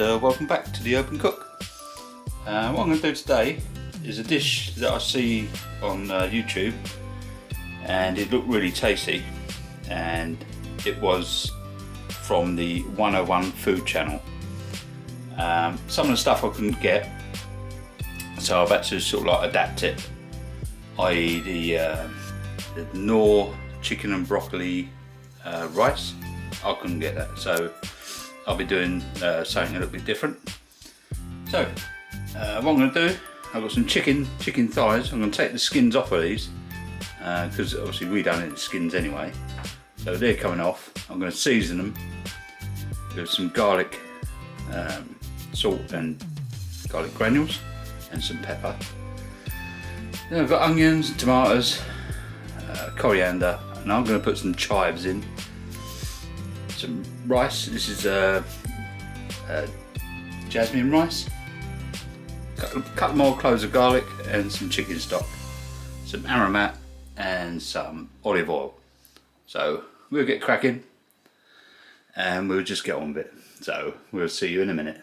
welcome back to the Open Cook. What I'm going to do today is a dish that I see on YouTube and it looked really tasty, and it was from the 101 food channel. Some of the stuff I couldn't get, so I've had to sort of like adapt it, i.e. the Knorr chicken and broccoli rice. I couldn't get that, so I'll be doing something a little bit different. So what I'm going to do, I've got some chicken thighs. I'm going to take the skins off of these because obviously we don't eat the skins anyway, so they're coming off. I'm going to season them with some garlic, salt and garlic granules, and some pepper. Then I've got onions, tomatoes, coriander, and I'm going to put some chives in. Some rice. This is Jasmin rice. Couple more cloves of garlic and some chicken stock, some aromat and some olive oil. So we'll get cracking and we'll just get on with it. So we'll see you in a minute.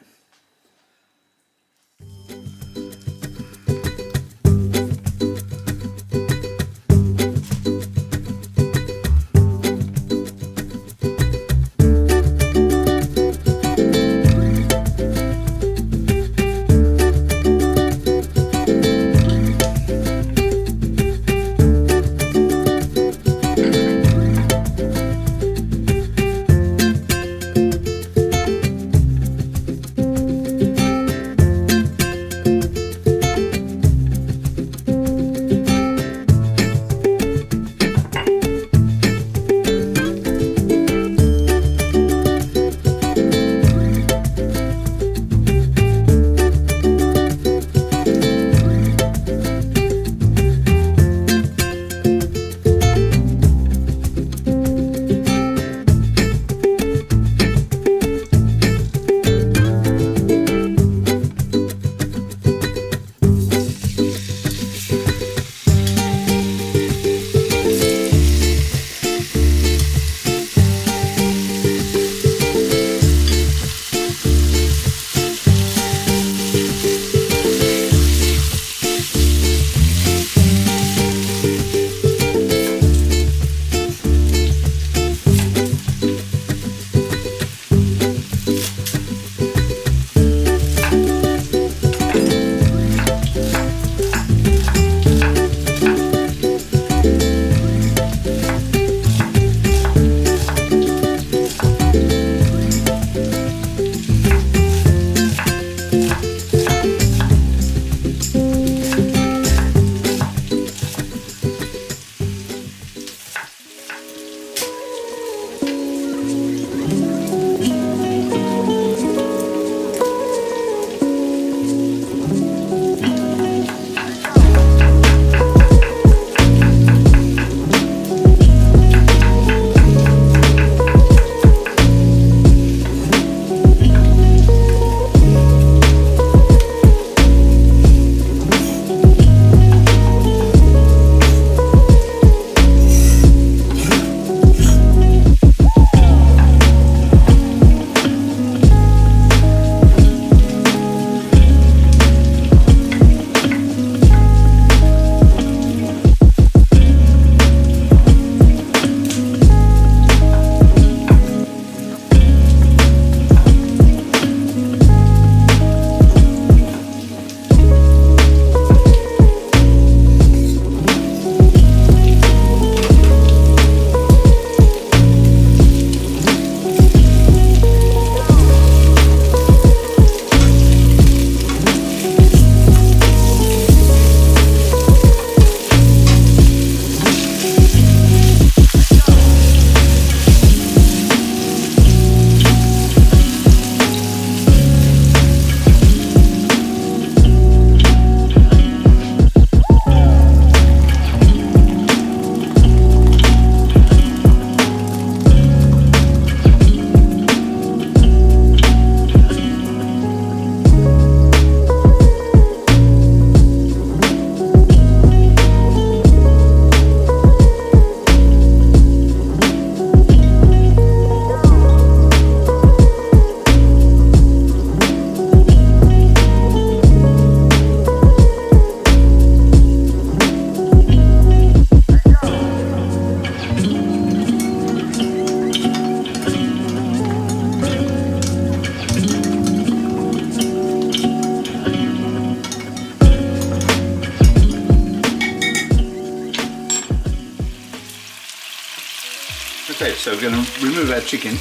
so we're going to remove our chicken.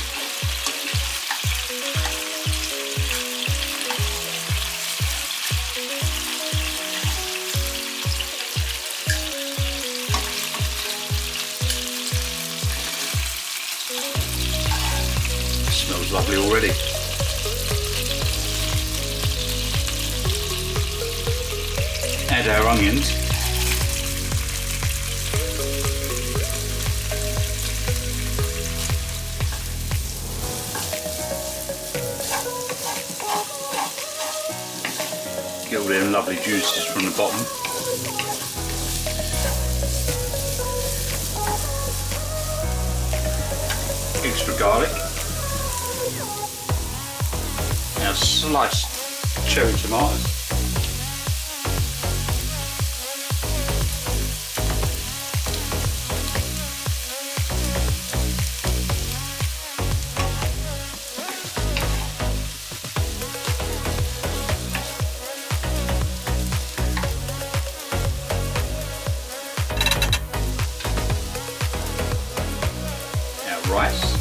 Smells lovely already. Add our onions. Get all them lovely juices from the bottom. Extra garlic. Now sliced cherry tomatoes. Rice.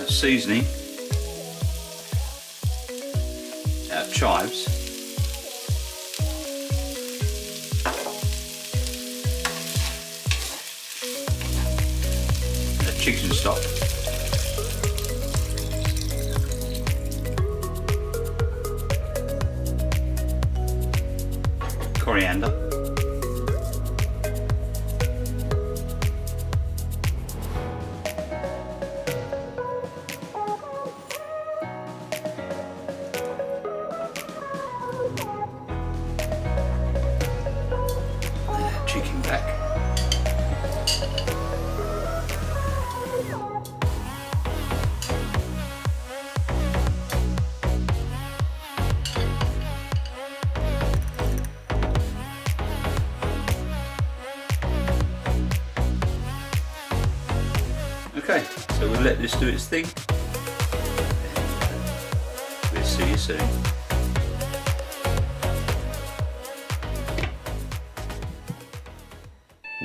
Our seasoning. Our chives. Our chicken stock. Coriander. Chicken back. Okay, so we'll let this do its thing. We'll see you soon.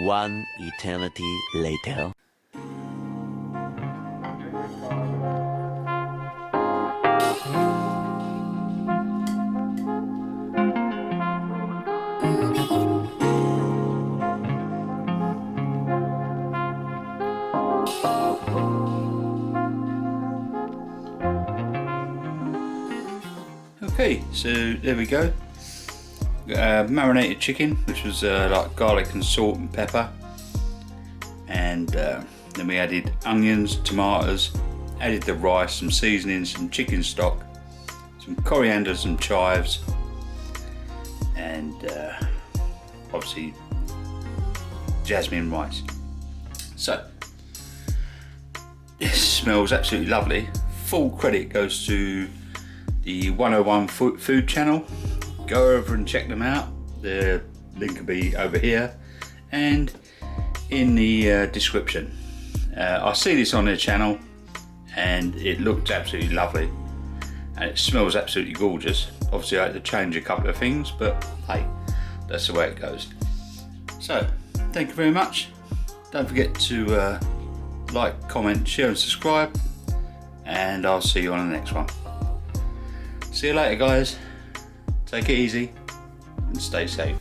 One eternity later. Okay, so there we go. Marinated chicken, which was like garlic and salt and pepper, and then we added onions, tomatoes, added the rice, some seasoning, some chicken stock, some coriander, some chives, and obviously jasmine rice. So this smells absolutely lovely. Full credit goes to the 101 food channel. Go over and check them out. The link will be over here and in the description. I see this on their channel and it looked absolutely lovely and it smells absolutely gorgeous. Obviously I had to change a couple of things, but hey, that's the way it goes. So thank you very much. Don't forget to like, comment, share and subscribe, and I'll see you on the next one. See you later guys. Take it easy and stay safe.